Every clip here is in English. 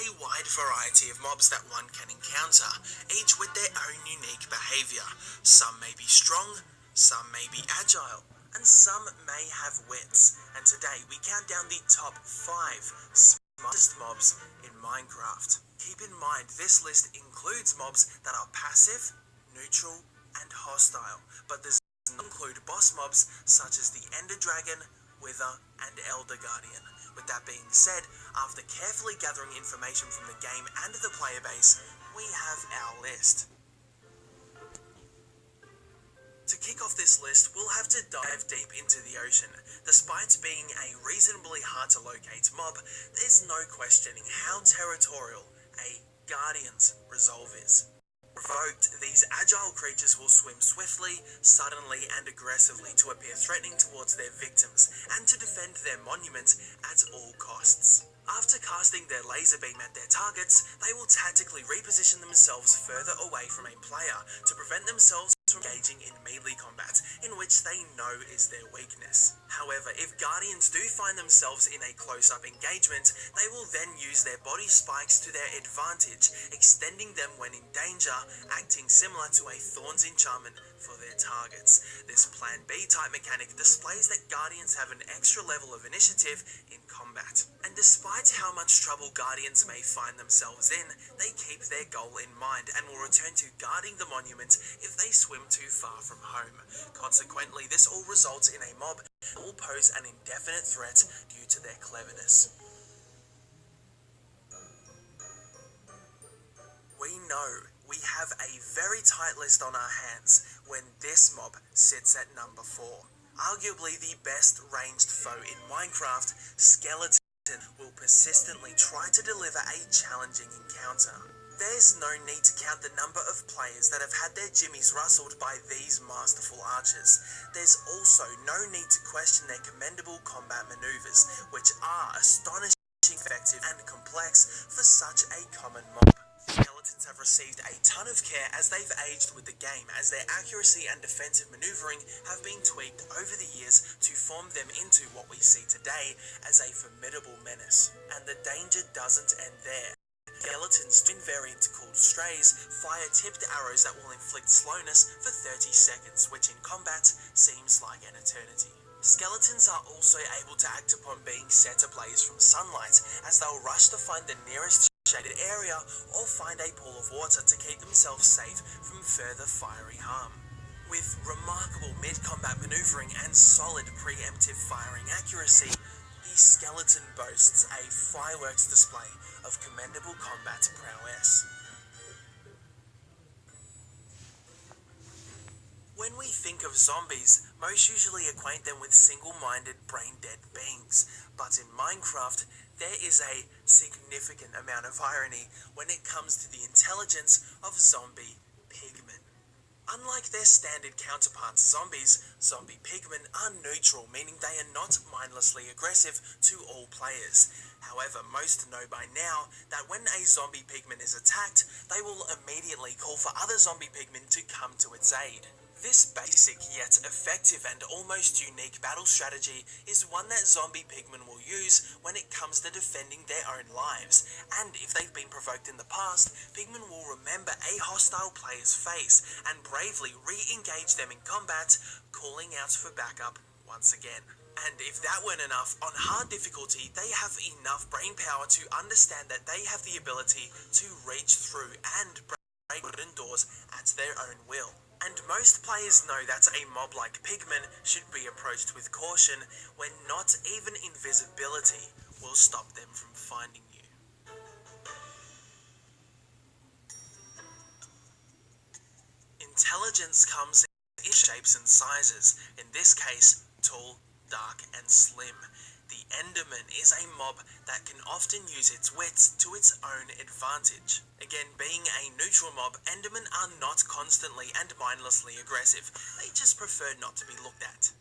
a wide variety of mobs that one can encounter, each with their own unique behaviour. Some may be strong, some may be agile, and some may have wits. And today we count down the top 5 smartest mobs in Minecraft. Keep in mind this list includes mobs that are passive, neutral, and hostile, but does not include boss mobs such as the Ender Dragon, Wither, and Elder Guardian. With that being said, after carefully gathering information from the game and the player base, we have our list. To kick off this list, we'll have to dive deep into the ocean. Despite being a reasonably hard to locate mob, there's no questioning how territorial a Guardian's resolve is. Provoked, these agile creatures will swim swiftly, suddenly, and aggressively to appear threatening towards their victims and to defend their monument at all costs. After casting their laser beam at their targets, they will tactically reposition themselves further away from a player to prevent themselves from engaging in melee combat, in which they know is their weakness. However, if Guardians do find themselves in a close-up engagement, they will then use their body spikes to their advantage, extending them when in danger, acting similar to a Thorns enchantment for their targets. This Plan B type mechanic displays that Guardians have an extra level of initiative in combat. And despite how much trouble Guardians may find themselves in, they keep their goal in mind and will return to guarding the monument if they swim too far from home. Consequently, this all results in a mob that will pose an indefinite threat due to their cleverness. We know we have a very tight list on our hands when this mob sits at number 4. Arguably the best ranged foe in Minecraft, Skeleton will persistently try to deliver a challenging encounter. There's no need to count the number of players that have had their jimmies rustled by these masterful archers. There's also no need to question their commendable combat maneuvers, which are astonishingly effective and complex for such a common mob. Skeletons have received a ton of care as they've aged with the game, as their accuracy and defensive maneuvering have been tweaked over the years to form them into what we see today as a formidable menace. And the danger doesn't end there. Skeletons' twin variant called Strays fire tipped arrows that will inflict slowness for 30 seconds, which in combat seems like an eternity. Skeletons are also able to act upon being set ablaze from sunlight, as they'll rush to find the nearest shaded area or find a pool of water to keep themselves safe from further fiery harm. With remarkable mid-combat maneuvering and solid preemptive firing accuracy, the Skeleton boasts a fireworks display of commendable combat prowess. When we think of zombies, most usually acquaint them with single-minded, brain-dead beings, but in Minecraft, there is a significant amount of irony when it comes to the intelligence of zombie pigmen. Unlike their standard counterparts zombies, zombie pigmen are neutral, meaning they are not mindlessly aggressive to all players. However, most know by now that when a zombie pigman is attacked, they will immediately call for other zombie pigmen to come to its aid. This basic yet effective and almost unique battle strategy is one that zombie pigmen will use when it comes to defending their own lives, and if they've been provoked in the past, pigmen will remember a hostile player's face and bravely re-engage them in combat, calling out for backup once again. And if that weren't enough, on hard difficulty, they have enough brain power to understand that they have the ability to reach through and break wooden doors at their own will. And most players know that a mob like pigmen should be approached with caution when not even invisibility will stop them from finding you. Intelligence comes in shapes and sizes, in this case, tall, dark, and slim. The Enderman is a mob that can often use its wits to its own advantage. Again, being a neutral mob, Endermen are not constantly and mindlessly aggressive. They just prefer not to be looked at.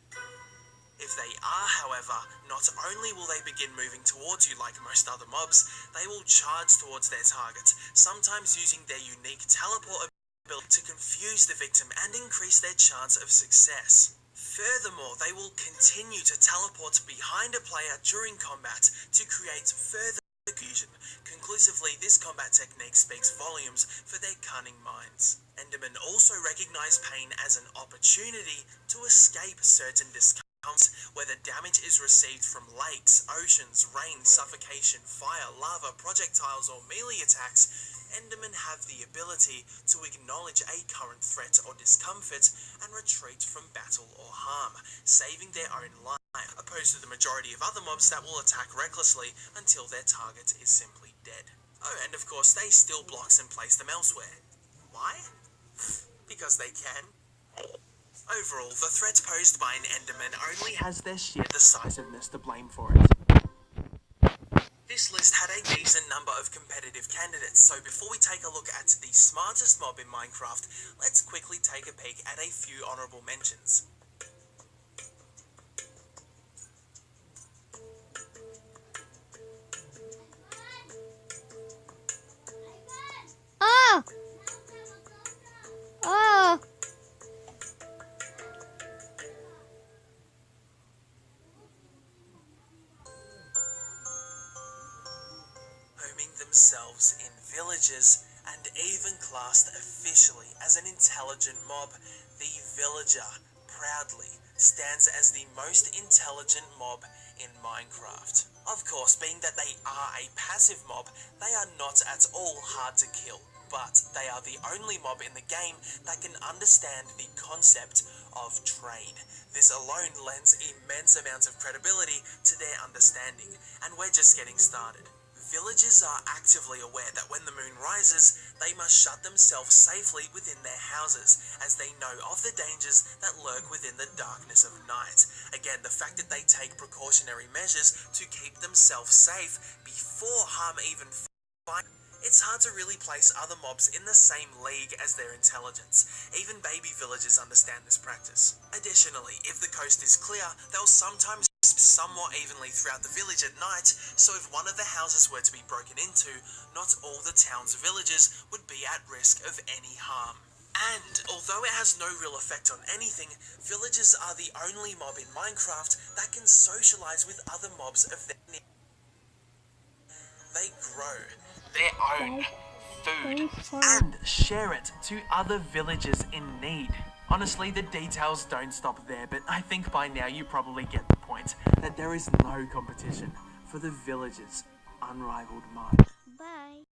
If they are, however, not only will they begin moving towards you like most other mobs, they will charge towards their target, sometimes using their unique teleport ability to confuse the victim and increase their chance of success. Furthermore, they will continue to teleport behind a player during combat to create further confusion, conclusively Conclusively, this combat technique speaks volumes for their cunning minds. Endermen also recognize pain as an opportunity to escape certain discomforts, whether damage is received from lakes, oceans, rain, suffocation, fire, lava, projectiles, or melee attacks. Endermen have the ability to acknowledge a current threat or discomfort and retreat from battle or harm, saving their own life, opposed to the majority of other mobs that will attack recklessly until their target is simply dead. Oh, and of course they steal blocks and place them elsewhere. Why? Because they can. Overall, the threat posed by an Enderman only has their sheer decisiveness to blame for it. This list had a decent number of competitive candidates, so before we take a look at the smartest mob in Minecraft, let's quickly take a peek at a few honourable mentions. Oh! Oh! Homing themselves in villages and even classed officially as an intelligent mob, the villager proudly stands as the most intelligent mob in Minecraft. Of course, being that they are a passive mob, they are not at all hard to kill, but they are the only mob in the game that can understand the concept of trade. This alone lends immense amounts of credibility to their understanding, and we're just getting started. Villagers are actively aware that when the moon rises, they must shut themselves safely within their houses, as they know of the dangers that lurk within the darkness of night. Again, the fact that they take precautionary measures to keep themselves safe before harm even finds. It's hard to really place other mobs in the same league as their intelligence. Even baby villagers understand this practice. Additionally, if the coast is clear, they'll sometimes somewhat evenly throughout the village at night, so if one of the houses were to be broken into, not all the town's villagers would be at risk of any harm. And although it has no real effect on anything, villagers are the only mob in Minecraft that can socialize with other mobs of their near. They grow their own food and share it to other villagers in need. Honestly, the details don't stop there, but I think by now you probably get the point that there is no competition for the villagers' unrivaled mind. Bye.